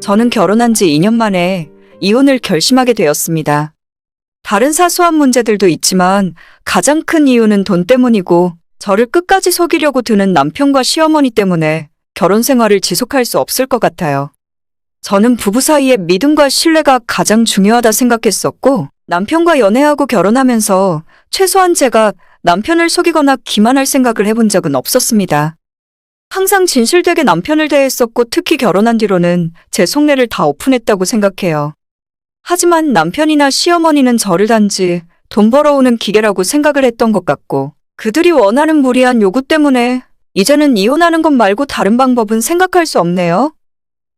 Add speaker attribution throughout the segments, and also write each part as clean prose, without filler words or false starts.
Speaker 1: 저는 결혼한 지 2년 만에 이혼을 결심하게 되었습니다. 다른 사소한 문제들도 있지만 가장 큰 이유는 돈 때문이고 저를 끝까지 속이려고 드는 남편과 시어머니 때문에 결혼 생활을 지속할 수 없을 것 같아요. 저는 부부 사이의 믿음과 신뢰가 가장 중요하다 생각했었고 남편과 연애하고 결혼하면서 최소한 제가 남편을 속이거나 기만할 생각을 해본 적은 없었습니다. 항상 진실되게 남편을 대했었고 특히 결혼한 뒤로는 제 속내를 다 오픈했다고 생각해요. 하지만 남편이나 시어머니는 저를 단지 돈 벌어오는 기계라고 생각을 했던 것 같고 그들이 원하는 무리한 요구 때문에 이제는 이혼하는 것 말고 다른 방법은 생각할 수 없네요.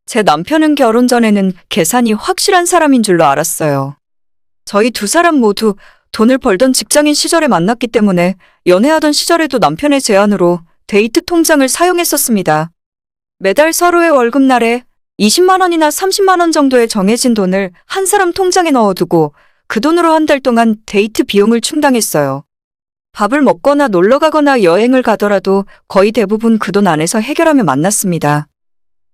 Speaker 1: 제 남편은 결혼 전에는 계산이 확실한 사람인 줄로 알았어요. 저희 두 사람 모두 돈을 벌던 직장인 시절에 만났기 때문에 연애하던 시절에도 남편의 제안으로 데이트 통장을 사용했었습니다. 매달 서로의 월급날에 20만 원이나 30만 원 정도의 정해진 돈을 한 사람 통장에 넣어두고 그 돈으로 한 달 동안 데이트 비용을 충당했어요. 밥을 먹거나 놀러 가거나 여행을 가더라도 거의 대부분 그 돈 안에서 해결하며 만났습니다.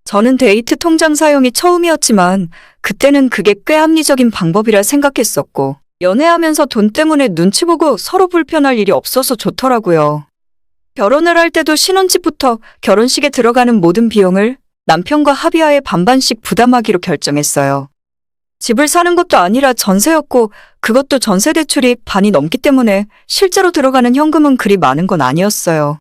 Speaker 1: 저는 데이트 통장 사용이 처음이었지만 그때는 그게 꽤 합리적인 방법이라 생각했었고 연애하면서 돈 때문에 눈치 보고 서로 불편할 일이 없어서 좋더라고요. 결혼을 할 때도 신혼집부터 결혼식에 들어가는 모든 비용을 남편과 합의하에 반반씩 부담하기로 결정했어요. 집을 사는 것도 아니라 전세였고 그것도 전세 대출이 반이 넘기 때문에 실제로 들어가는 현금은 그리 많은 건 아니었어요.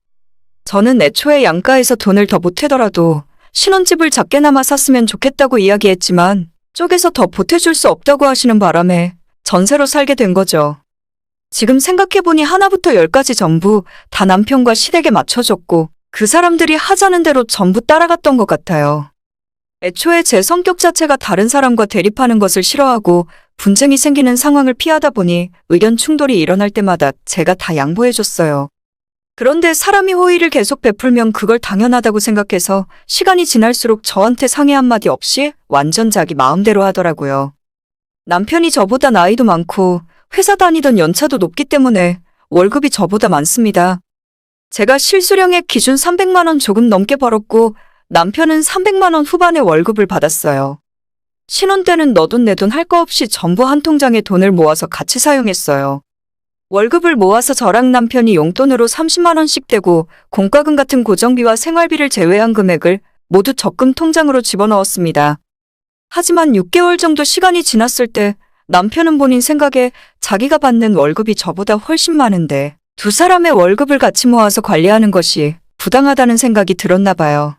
Speaker 1: 저는 애초에 양가에서 돈을 더 보태더라도 신혼집을 작게나마 샀으면 좋겠다고 이야기했지만 쪽에서 더 보태줄 수 없다고 하시는 바람에 전세로 살게 된 거죠. 지금 생각해보니 하나부터 열까지 전부 다 남편과 시댁에 맞춰줬고 그 사람들이 하자는 대로 전부 따라갔던 것 같아요. 애초에 제 성격 자체가 다른 사람과 대립하는 것을 싫어하고 분쟁이 생기는 상황을 피하다 보니 의견 충돌이 일어날 때마다 제가 다 양보해줬어요. 그런데 사람이 호의를 계속 베풀면 그걸 당연하다고 생각해서 시간이 지날수록 저한테 상의 한마디 없이 완전 자기 마음대로 하더라고요. 남편이 저보다 나이도 많고 회사 다니던 연차도 높기 때문에 월급이 저보다 많습니다. 제가 실수령액 기준 300만 원 조금 넘게 벌었고 남편은 300만 원 후반의 월급을 받았어요. 신혼 때는 너돈 내돈 할 거 없이 전부 한 통장에 돈을 모아서 같이 사용했어요. 월급을 모아서 저랑 남편이 용돈으로 30만 원씩 떼고 공과금 같은 고정비와 생활비를 제외한 금액을 모두 적금 통장으로 집어넣었습니다. 하지만 6개월 정도 시간이 지났을 때 남편은 본인 생각에 자기가 받는 월급이 저보다 훨씬 많은데 두 사람의 월급을 같이 모아서 관리하는 것이 부당하다는 생각이 들었나 봐요.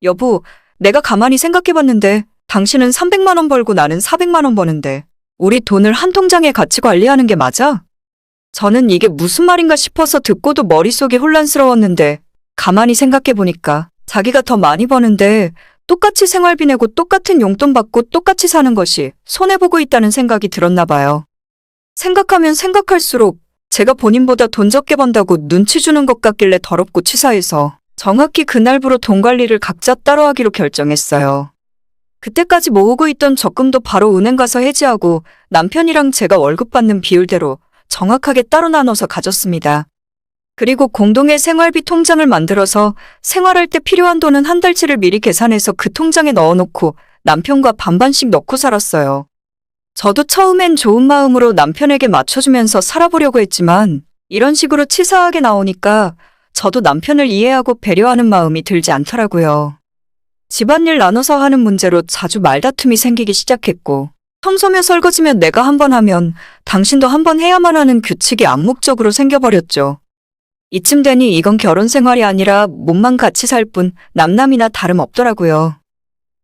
Speaker 1: 여보, 내가 가만히 생각해봤는데 당신은 300만 원 벌고 나는 400만 원 버는데 우리 돈을 한 통장에 같이 관리하는 게 맞아? 저는 이게 무슨 말인가 싶어서 듣고도 머릿속이 혼란스러웠는데 가만히 생각해보니까 자기가 더 많이 버는데 똑같이 생활비 내고 똑같은 용돈 받고 똑같이 사는 것이 손해보고 있다는 생각이 들었나 봐요. 생각하면 생각할수록 제가 본인보다 돈 적게 번다고 눈치 주는 것 같길래 더럽고 치사해서 정확히 그날부로 돈 관리를 각자 따로 하기로 결정했어요. 그때까지 모으고 있던 적금도 바로 은행 가서 해지하고 남편이랑 제가 월급 받는 비율대로 정확하게 따로 나눠서 가졌습니다. 그리고 공동의 생활비 통장을 만들어서 생활할 때 필요한 돈은 한 달치를 미리 계산해서 그 통장에 넣어놓고 남편과 반반씩 넣고 살았어요. 저도 처음엔 좋은 마음으로 남편에게 맞춰주면서 살아보려고 했지만 이런 식으로 치사하게 나오니까 저도 남편을 이해하고 배려하는 마음이 들지 않더라고요. 집안일 나눠서 하는 문제로 자주 말다툼이 생기기 시작했고 청소며 설거지면 내가 한 번 하면 당신도 한 번 해야만 하는 규칙이 암묵적으로 생겨버렸죠. 이쯤 되니 이건 결혼 생활이 아니라 몸만 같이 살 뿐 남남이나 다름없더라고요.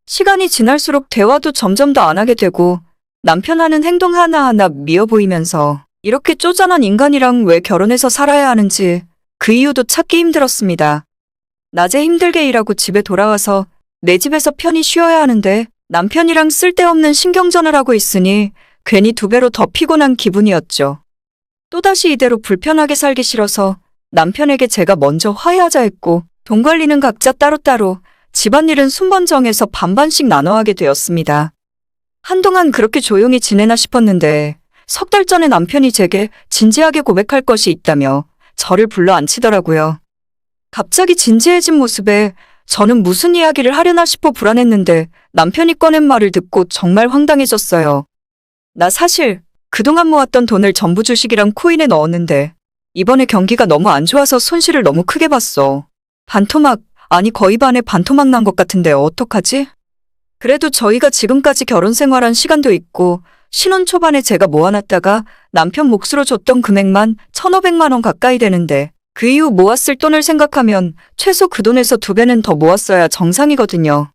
Speaker 1: 시간이 지날수록 대화도 점점 더 안 하게 되고 남편 하는 행동 하나하나 미워 보이면서 이렇게 쪼잔한 인간이랑 왜 결혼해서 살아야 하는지 그 이유도 찾기 힘들었습니다. 낮에 힘들게 일하고 집에 돌아와서 내 집에서 편히 쉬어야 하는데 남편이랑 쓸데없는 신경전을 하고 있으니 괜히 두 배로 더 피곤한 기분이었죠. 또다시 이대로 불편하게 살기 싫어서 남편에게 제가 먼저 화해하자 했고 돈 관리는 각자 따로따로 집안일은 순번 정해서 반반씩 나눠 하게 되었습니다. 한동안 그렇게 조용히 지내나 싶었는데 석 달 전에 남편이 제게 진지하게 고백할 것이 있다며 저를 불러 앉히더라고요. 갑자기 진지해진 모습에 저는 무슨 이야기를 하려나 싶어 불안했는데 남편이 꺼낸 말을 듣고 정말 황당해졌어요. 나 사실 그동안 모았던 돈을 전부 주식이랑 코인에 넣었는데 이번에 경기가 너무 안 좋아서 손실을 너무 크게 봤어. 반토막, 아니 거의 반에 반토막 난 것 같은데 어떡하지? 그래도 저희가 지금까지 결혼 생활한 시간도 있고 신혼 초반에 제가 모아놨다가 남편 몫으로 줬던 금액만 1,500만 원 가까이 되는데 그 이후 모았을 돈을 생각하면 최소 그 돈에서 2배는 더 모았어야 정상이거든요.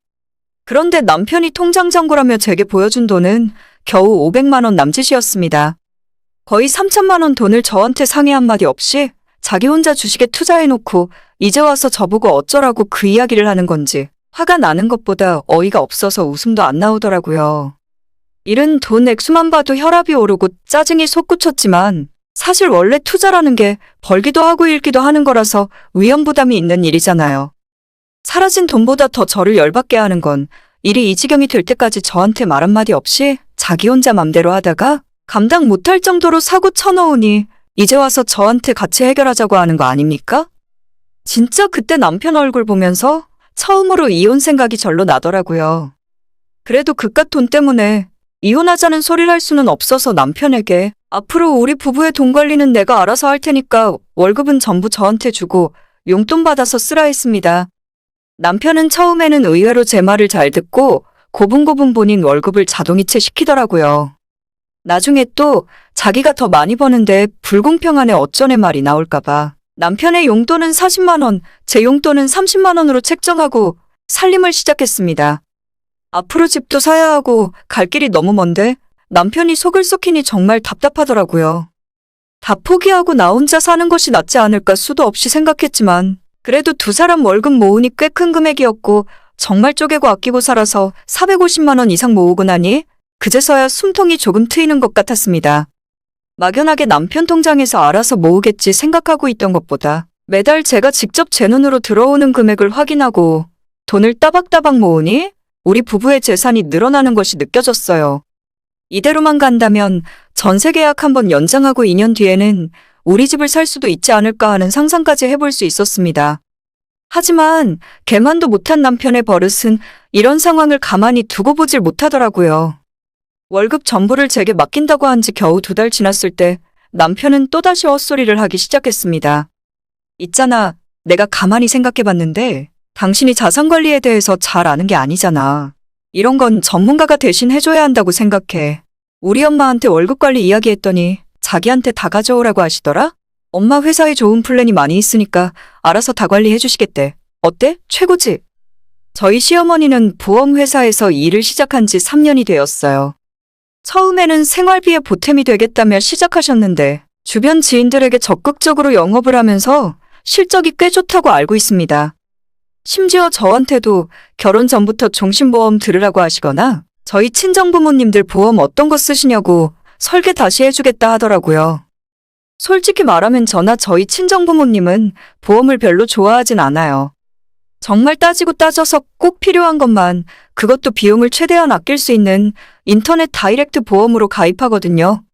Speaker 1: 그런데 남편이 통장 잔고라며 제게 보여준 돈은 겨우 500만 원 남짓이었습니다. 거의 3천만 원 돈을 저한테 상의 한마디 없이 자기 혼자 주식에 투자해놓고 이제 와서 저보고 어쩌라고 그 이야기를 하는 건지 화가 나는 것보다 어이가 없어서 웃음도 안 나오더라고요. 이른 돈 액수만 봐도 혈압이 오르고 짜증이 솟구쳤지만 사실 원래 투자라는 게 벌기도 하고 잃기도 하는 거라서 위험 부담이 있는 일이잖아요. 사라진 돈보다 더 저를 열받게 하는 건 일이 이 지경이 될 때까지 저한테 말 한마디 없이 자기 혼자 맘대로 하다가 감당 못할 정도로 사고 쳐놓으니 이제 와서 저한테 같이 해결하자고 하는 거 아닙니까? 진짜 그때 남편 얼굴 보면서 처음으로 이혼 생각이 절로 나더라고요. 그래도 그깟 돈 때문에 이혼하자는 소리를 할 수는 없어서 남편에게 앞으로 우리 부부의 돈 관리는 내가 알아서 할 테니까 월급은 전부 저한테 주고 용돈 받아서 쓰라 했습니다. 남편은 처음에는 의외로 제 말을 잘 듣고 고분고분 본인 월급을 자동이체 시키더라고요. 나중에 또 자기가 더 많이 버는데 불공평하네 어쩌네 말이 나올까봐 남편의 용돈은 40만 원, 제 용돈은 30만 원으로 책정하고 살림을 시작했습니다. 앞으로 집도 사야 하고 갈 길이 너무 먼데 남편이 속을 썩히니 정말 답답하더라고요. 다 포기하고 나 혼자 사는 것이 낫지 않을까 수도 없이 생각했지만 그래도 두 사람 월급 모으니 꽤 큰 금액이었고 정말 쪼개고 아끼고 살아서 450만 원 이상 모으고 나니 그제서야 숨통이 조금 트이는 것 같았습니다. 막연하게 남편 통장에서 알아서 모으겠지 생각하고 있던 것보다 매달 제가 직접 제 눈으로 들어오는 금액을 확인하고 돈을 따박따박 모으니 우리 부부의 재산이 늘어나는 것이 느껴졌어요. 이대로만 간다면 전세 계약 한번 연장하고 2년 뒤에는 우리 집을 살 수도 있지 않을까 하는 상상까지 해볼 수 있었습니다. 하지만 개만도 못한 남편의 버릇은 이런 상황을 가만히 두고 보질 못하더라고요. 월급 전부를 제게 맡긴다고 한 지 겨우 2달 지났을 때 남편은 또다시 헛소리를 하기 시작했습니다. 있잖아, 내가 가만히 생각해봤는데 당신이 자산관리에 대해서 잘 아는 게 아니잖아. 이런 건 전문가가 대신 해줘야 한다고 생각해. 우리 엄마한테 월급 관리 이야기했더니 자기한테 다 가져오라고 하시더라? 엄마 회사에 좋은 플랜이 많이 있으니까 알아서 다 관리해 주시겠대. 어때? 최고지? 저희 시어머니는 보험회사에서 일을 시작한 지 3년이 되었어요. 처음에는 생활비에 보탬이 되겠다며 시작하셨는데 주변 지인들에게 적극적으로 영업을 하면서 실적이 꽤 좋다고 알고 있습니다. 심지어 저한테도 결혼 전부터 종신보험 들으라고 하시거나 저희 친정부모님들 보험 어떤 거 쓰시냐고 설계 다시 해주겠다 하더라고요. 솔직히 말하면 저나 저희 친정부모님은 보험을 별로 좋아하진 않아요. 정말 따지고 따져서 꼭 필요한 것만, 그것도 비용을 최대한 아낄 수 있는 인터넷 다이렉트 보험으로 가입하거든요.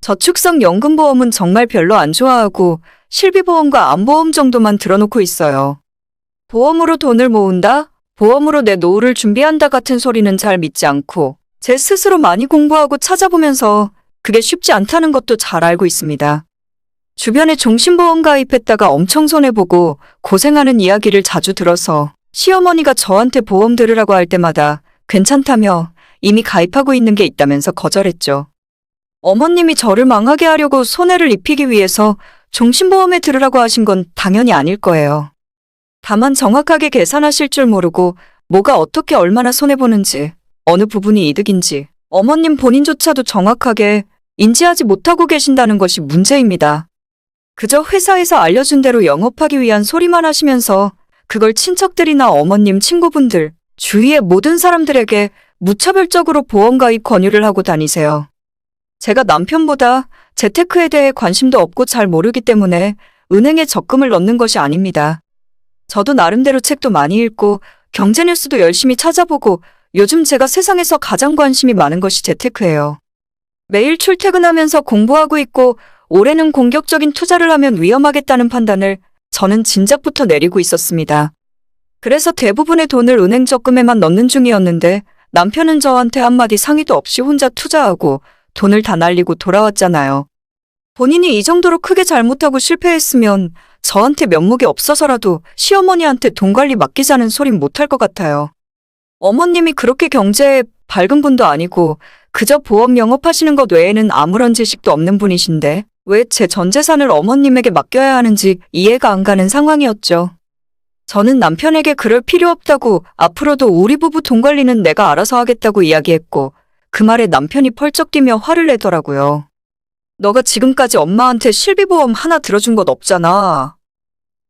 Speaker 1: 저축성 연금보험은 정말 별로 안 좋아하고 실비보험과 암보험 정도만 들어놓고 있어요. 보험으로 돈을 모은다? 보험으로 내 노후를 준비한다 같은 소리는 잘 믿지 않고 제 스스로 많이 공부하고 찾아보면서 그게 쉽지 않다는 것도 잘 알고 있습니다. 주변에 종신보험 가입했다가 엄청 손해보고 고생하는 이야기를 자주 들어서 시어머니가 저한테 보험 들으라고 할 때마다 괜찮다며 이미 가입하고 있는 게 있다면서 거절했죠. 어머님이 저를 망하게 하려고 손해를 입히기 위해서 종신보험에 들으라고 하신 건 당연히 아닐 거예요. 다만 정확하게 계산하실 줄 모르고 뭐가 어떻게 얼마나 손해보는지, 어느 부분이 이득인지 어머님 본인조차도 정확하게 인지하지 못하고 계신다는 것이 문제입니다. 그저 회사에서 알려준 대로 영업하기 위한 소리만 하시면서 그걸 친척들이나 어머님, 친구분들, 주위의 모든 사람들에게 무차별적으로 보험 가입 권유를 하고 다니세요. 제가 남편보다 재테크에 대해 관심도 없고 잘 모르기 때문에 은행에 적금을 넣는 것이 아닙니다. 저도 나름대로 책도 많이 읽고 경제 뉴스도 열심히 찾아보고 요즘 제가 세상에서 가장 관심이 많은 것이 재테크예요. 매일 출퇴근하면서 공부하고 있고 올해는 공격적인 투자를 하면 위험하겠다는 판단을 저는 진작부터 내리고 있었습니다. 그래서 대부분의 돈을 은행 적금에만 넣는 중이었는데 남편은 저한테 한마디 상의도 없이 혼자 투자하고 돈을 다 날리고 돌아왔잖아요. 본인이 이 정도로 크게 잘못하고 실패했으면 저한테 면목이 없어서라도 시어머니한테 돈 관리 맡기자는 소린 못할 것 같아요. 어머님이 그렇게 경제에 밝은 분도 아니고 그저 보험 영업하시는 것 외에는 아무런 지식도 없는 분이신데 왜 제 전 재산을 어머님에게 맡겨야 하는지 이해가 안 가는 상황이었죠. 저는 남편에게 그럴 필요 없다고 앞으로도 우리 부부 돈 관리는 내가 알아서 하겠다고 이야기했고 그 말에 남편이 펄쩍 뛰며 화를 내더라고요. 너가 지금까지 엄마한테 실비보험 하나 들어준 것 없잖아.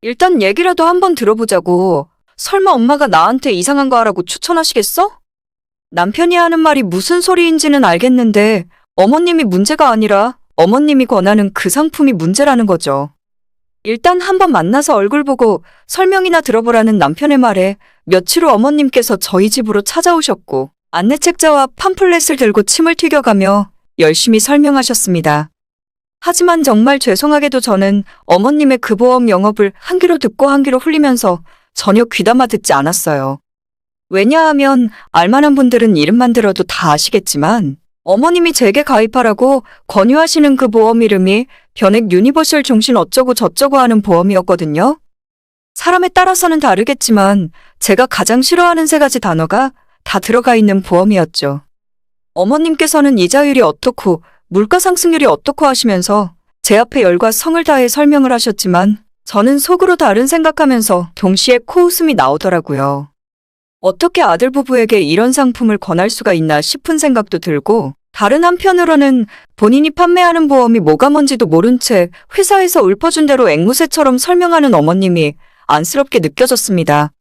Speaker 1: 일단 얘기라도 한번 들어보자고. 설마 엄마가 나한테 이상한 거 하라고 추천하시겠어? 남편이 하는 말이 무슨 소리인지는 알겠는데 어머님이 문제가 아니라 어머님이 권하는 그 상품이 문제라는 거죠. 일단 한번 만나서 얼굴 보고 설명이나 들어보라는 남편의 말에 며칠 후 어머님께서 저희 집으로 찾아오셨고 안내책자와 팜플렛을 들고 침을 튀겨가며 열심히 설명하셨습니다. 하지만 정말 죄송하게도 저는 어머님의 그 보험 영업을 한 귀로 듣고 한 귀로 흘리면서 전혀 귀담아 듣지 않았어요. 왜냐하면 알만한 분들은 이름만 들어도 다 아시겠지만 어머님이 제게 가입하라고 권유하시는 그 보험 이름이 변액 유니버셜 종신 어쩌고 저쩌고 하는 보험이었거든요. 사람에 따라서는 다르겠지만 제가 가장 싫어하는 세 가지 단어가 다 들어가 있는 보험이었죠. 어머님께서는 이자율이 어떻고 물가 상승률이 어떻고 하시면서 제 앞에 열과 성을 다해 설명을 하셨지만 저는 속으로 다른 생각하면서 동시에 코웃음이 나오더라고요. 어떻게 아들 부부에게 이런 상품을 권할 수가 있나 싶은 생각도 들고 다른 한편으로는 본인이 판매하는 보험이 뭐가 뭔지도 모른 채 회사에서 읊어준 대로 앵무새처럼 설명하는 어머님이 안쓰럽게 느껴졌습니다.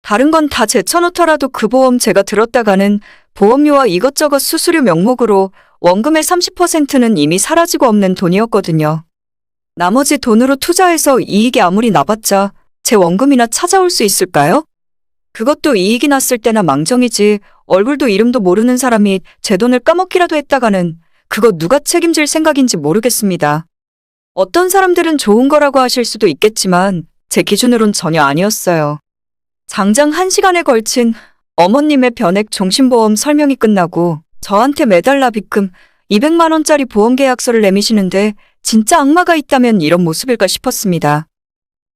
Speaker 1: 다른 건 다 제쳐놓더라도 그 보험 제가 들었다가는 보험료와 이것저것 수수료 명목으로 원금의 30%는 이미 사라지고 없는 돈이었거든요. 나머지 돈으로 투자해서 이익이 아무리 나봤자 제 원금이나 찾아올 수 있을까요? 그것도 이익이 났을 때나 망정이지 얼굴도 이름도 모르는 사람이 제 돈을 까먹기라도 했다가는 그거 누가 책임질 생각인지 모르겠습니다. 어떤 사람들은 좋은 거라고 하실 수도 있겠지만 제 기준으론 전혀 아니었어요. 장장 1시간에 걸친 어머님의 변액 종신보험 설명이 끝나고 저한테 매달 납입금 200만 원짜리 보험계약서를 내미시는데 진짜 악마가 있다면 이런 모습일까 싶었습니다.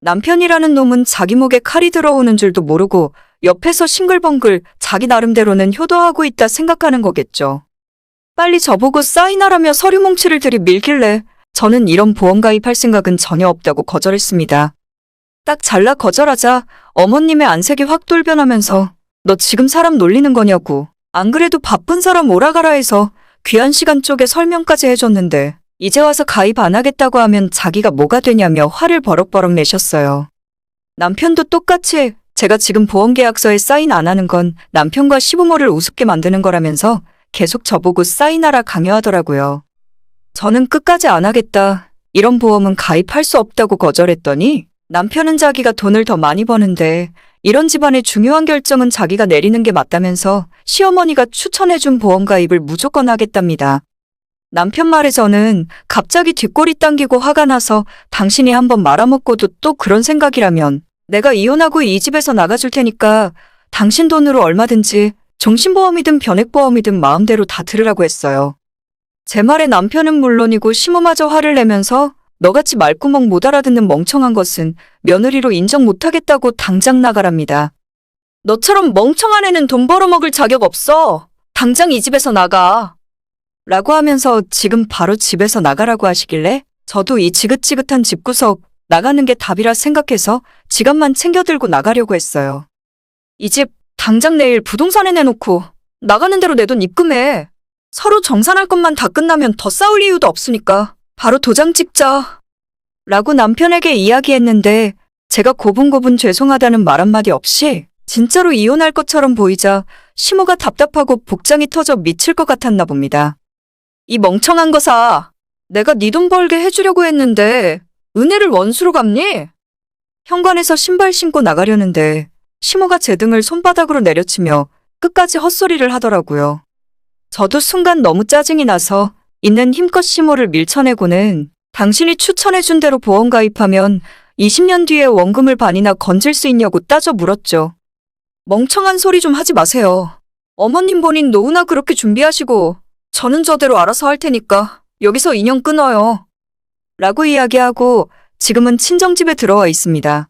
Speaker 1: 남편이라는 놈은 자기 목에 칼이 들어오는 줄도 모르고 옆에서 싱글벙글 자기 나름대로는 효도하고 있다 생각하는 거겠죠. 빨리 저보고 사인하라며 서류 뭉치를 들이밀길래 저는 이런 보험 가입할 생각은 전혀 없다고 거절했습니다. 딱 잘라 거절하자 어머님의 안색이 확 돌변하면서 너 지금 사람 놀리는 거냐고. 안 그래도 바쁜 사람 오라가라 해서 귀한 시간 쪼개 설명까지 해줬는데 이제 와서 가입 안 하겠다고 하면 자기가 뭐가 되냐며 화를 버럭버럭 내셨어요. 남편도 똑같이 제가 지금 보험계약서에 사인 안 하는 건 남편과 시부모를 우습게 만드는 거라면서 계속 저보고 사인하라 강요하더라고요. 저는 끝까지 안 하겠다. 이런 보험은 가입할 수 없다고 거절했더니 남편은 자기가 돈을 더 많이 버는데 이런 집안의 중요한 결정은 자기가 내리는 게 맞다면서 시어머니가 추천해준 보험 가입을 무조건 하겠답니다. 남편 말에 저는 갑자기 뒷골이 당기고 화가 나서 당신이 한번 말아먹고도 또 그런 생각이라면 내가 이혼하고 이 집에서 나가줄 테니까 당신 돈으로 얼마든지 종신보험이든 변액보험이든 마음대로 다 들으라고 했어요. 제 말에 남편은 물론이고 시모마저 화를 내면서 너같이 말구멍 못 알아듣는 멍청한 것은 며느리로 인정 못하겠다고 당장 나가랍니다. 너처럼 멍청한 애는 돈 벌어먹을 자격 없어. 당장 이 집에서 나가. 라고 하면서 지금 바로 집에서 나가라고 하시길래 저도 이 지긋지긋한 집구석 나가는 게 답이라 생각해서 지갑만 챙겨 들고 나가려고 했어요. 이 집 당장 내일 부동산에 내놓고 나가는 대로 내 돈 입금해. 서로 정산할 것만 다 끝나면 더 싸울 이유도 없으니까 바로 도장 찍자. 라고 남편에게 이야기했는데 제가 고분고분 죄송하다는 말 한마디 없이 진짜로 이혼할 것처럼 보이자 시모가 답답하고 복장이 터져 미칠 것 같았나 봅니다. 이 멍청한 거사. 내가 네 돈 벌게 해주려고 했는데 은혜를 원수로 갚니? 현관에서 신발 신고 나가려는데 시모가 제 등을 손바닥으로 내려치며 끝까지 헛소리를 하더라고요. 저도 순간 너무 짜증이 나서 있는 힘껏 시모를 밀쳐내고는 당신이 추천해준 대로 보험 가입하면 20년 뒤에 원금을 반이나 건질 수 있냐고 따져 물었죠. 멍청한 소리 좀 하지 마세요. 어머님 본인 노후나 그렇게 준비하시고 저는 저대로 알아서 할 테니까 여기서 인연 끊어요. 라고 이야기하고 지금은 친정집에 들어와 있습니다.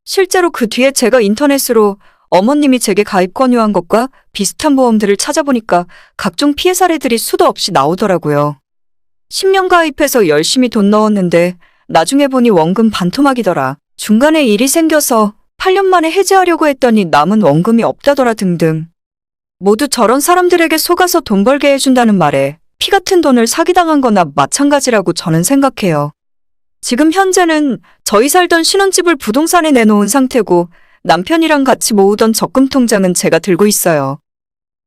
Speaker 1: 실제로 그 뒤에 제가 인터넷으로 어머님이 제게 가입 권유한 것과 비슷한 보험들을 찾아보니까 각종 피해 사례들이 수도 없이 나오더라고요. 10년 가입해서 열심히 돈 넣었는데 나중에 보니 원금 반토막이더라. 중간에 일이 생겨서 8년 만에 해지하려고 했더니 남은 원금이 없다더라 등등. 모두 저런 사람들에게 속아서 돈 벌게 해준다는 말에 피 같은 돈을 사기당한 거나 마찬가지라고 저는 생각해요. 지금 현재는 저희 살던 신혼집을 부동산에 내놓은 상태고 남편이랑 같이 모으던 적금 통장은 제가 들고 있어요.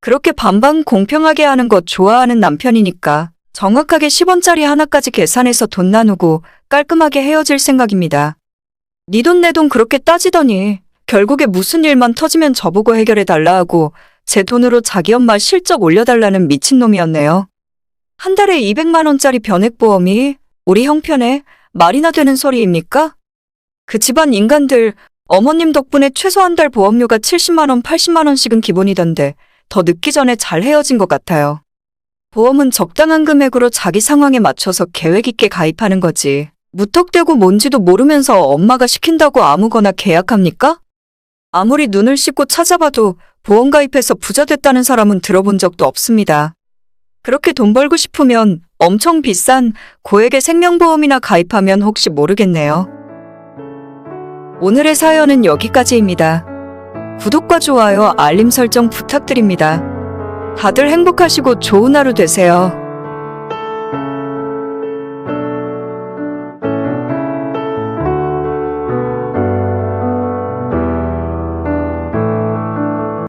Speaker 1: 그렇게 반반 공평하게 하는 거 좋아하는 남편이니까 정확하게 10원짜리 하나까지 계산해서 돈 나누고 깔끔하게 헤어질 생각입니다. 네 돈 내 돈 그렇게 따지더니 결국에 무슨 일만 터지면 저보고 해결해달라 하고 제 돈으로 자기 엄마 실적 올려달라는 미친놈이었네요. 한 달에 200만 원짜리 변액보험이 우리 형편에 말이나 되는 소리입니까? 그 집안 인간들 어머님 덕분에 최소 한 달 보험료가 70만 원, 80만 원씩은 기본이던데 더 늦기 전에 잘 헤어진 것 같아요. 보험은 적당한 금액으로 자기 상황에 맞춰서 계획 있게 가입하는 거지. 무턱대고 뭔지도 모르면서 엄마가 시킨다고 아무거나 계약합니까? 아무리 눈을 씻고 찾아봐도 보험 가입해서 부자 됐다는 사람은 들어본 적도 없습니다. 그렇게 돈 벌고 싶으면 엄청 비싼 고액의 생명보험이나 가입하면 혹시 모르겠네요. 오늘의 사연은 여기까지입니다. 구독과 좋아요, 알림 설정 부탁드립니다. 다들 행복하시고 좋은 하루 되세요.